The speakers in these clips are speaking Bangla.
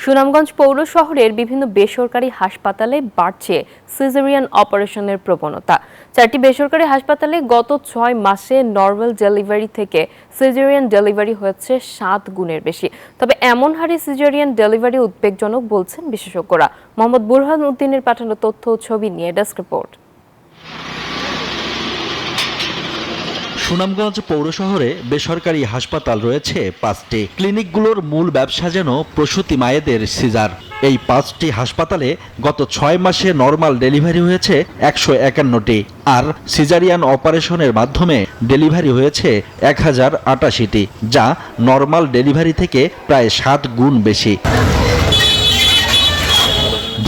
সুনামগঞ্জ পৌর শহরের বিভিন্ন বেসরকারি হাসপাতালে বাড়ছে সিজারিয়ান অপারেশনের প্রবণতা। 4টি বেসরকারি হাসপাতালে গত 6 মাসে নরমাল ডেলিভারি থেকে সিজারিয়ান ডেলিভারি হয়েছে 7 গুণের বেশি। তবে এমন হারে সিজারিয়ান ডেলিভারি উদ্বেগজনক বলছেন বিশেষজ্ঞরা। মোহাম্মদ বুরহান উদ্দিনের পাঠানো তথ্য ও ছবি নিয়ে ডেস্ক রিপোর্ট। সুনামগঞ্জ পৌর শহরে বেসরকারি হাসপাতাল রয়েছে 5টি। ক্লিনিকগুলোর মূল ব্যবসা যেন প্রসূতি মায়েদের সিজার। এই 5টি হাসপাতালে গত 6 মাসে নরমাল ডেলিভারি হয়েছে 151টি, আর সিজারিয়ান অপারেশনের মাধ্যমে ডেলিভারি হয়েছে 1088টি, যা নরমাল ডেলিভারি থেকে প্রায় 7 গুণ বেশি।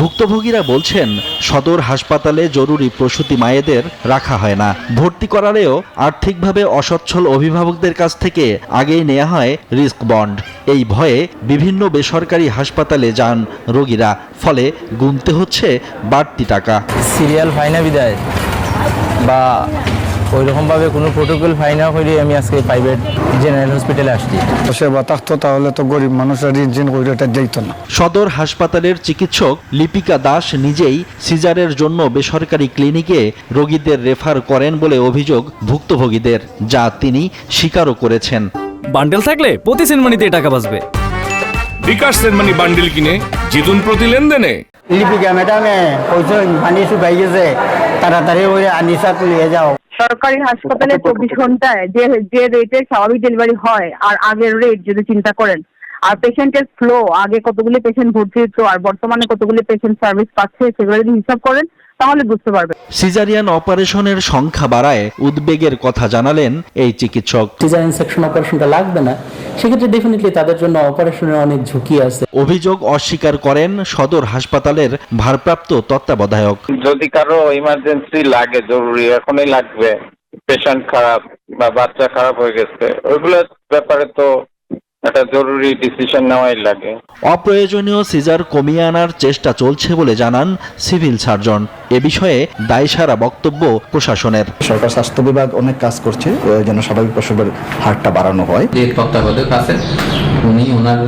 ভুক্তভোগীরা বলছেন, সদর হাসপাতালে জরুরি প্রসূতি মায়েদের রাখা হয় না। ভর্তি করালেও আর্থিকভাবে অসচ্ছল অভিভাবকদের কাছ থেকে আগেই নেওয়া হয় রিস্ক বন্ড। এই ভয়ে বিভিন্ন বেসরকারি হাসপাতালে যান রোগীরা, ফলে গুনতে হচ্ছে বাড়তি টাকা। সিরিয়াল ফাইনা বিদায় বা ওইরকমভাবে কোনো প্রোটোকল ফাইনা হইলে আমি আজকে প্রাইভেট জেনারেল হসপিটালে আসছি। সেবা থাকতো তাহলে তো গরিব মানুষরা ঋণ করে এটা যেত না। সদর হাসপাতালের চিকিৎসক লিপিকা দাস নিজেই সিজারের জন্য বেসরকারি ক্লিনিকে রোগীদের রেফার করেন বলে অভিযোগ ভুক্তভোগীদের, যা তিনি স্বীকারও করেছেন। বান্ডেল থাকলে প্রতি সেনমানিতে টাকা বাঁচবে। বিকাশ সেনমানি বান্ডেল কিনে জিতুন প্রতি লেনদেনে। লিপিকা ম্যাডামে কইছো পানি শুকাই গেছে, তাড়াতাড়ি ওই আনিসা তুলিয়ে যাও। সরকারি হাসপাতালে 24 ঘন্টায় যে রেটের স্বাভাবিক ডেলিভারি হয় আর আগের রেট যদি চিন্তা করেন, আর পেশেন্টের ফ্লো, আগে কতগুলি পেশেন্ট ভর্তি হতো আর বর্তমানে কতগুলি পেশেন্ট সার্ভিস পাচ্ছে, সেগুলো যদি হিসাব করেন তাহলে বুঝতে পারবেন। সিজারিয়ান অপারেশনের সংখ্যা বাড়ায় উদ্বেগের কথা জানালেন এই চিকিৎসক। সিজারিয়ান সেকশন অপারেশনটা লাগবে না, সেক্ষেত্রে ডেফিনেটলি তাদের জন্য অপারেশনের অনেক ঝুঁকি আছে। অভিযোগ অস্বীকার করেন সদর হাসপাতালের ভারপ্রাপ্ত তত্ত্বাবধায়ক। যদি কারো ইমার্জেন্সি লাগে, জরুরি এখনই লাগবে, পেশেন্ট খারাপ বা বাচ্চা খারাপ হয়ে গেছে, ওইগুলোর ব্যাপারে তো একটা জরুরি ডিসিশন নেওয়াই লাগে। অপ্রয়োজনীয় সিজার কমিয়ে আনার চেষ্টা চলছে বলে জানান সিভিল সার্জন। এ বিষয়ে দায়সারা বক্তব্য প্রশাসনের। সরকার স্বাস্থ্য বিভাগ অনেক কাজ করছে যেন স্বাভাবিক প্রসবের হারটা বাড়ানো হয়। যে তত্ত্বাবধায়ক আছেন উনি ওনার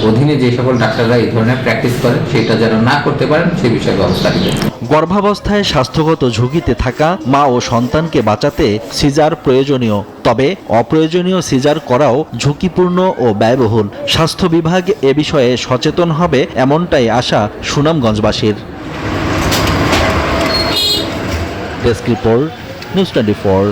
অধীনে যে সকল ডাক্তাররা এই ধরনের প্র্যাকটিস করেন সেটা যেন না করতে পারেন সে বিষয়ে ব্যবস্থা নেবেন। গর্ভাবস্থায় স্বাস্থ্যগত ঝুঁকিতে থাকা মা ও সন্তানকে বাঁচাতে সিজার প্রয়োজনীয়, তবে অপ্রয়োজনীয় সিজার করাও ঝুঁকিপূর্ণ ও ব্যয়বহুল। স্বাস্থ্য বিভাগ এ বিষয়ে সচেতন হবে, এমনটাই আশা সুনামগঞ্জবাসীর। Desk report, news 24।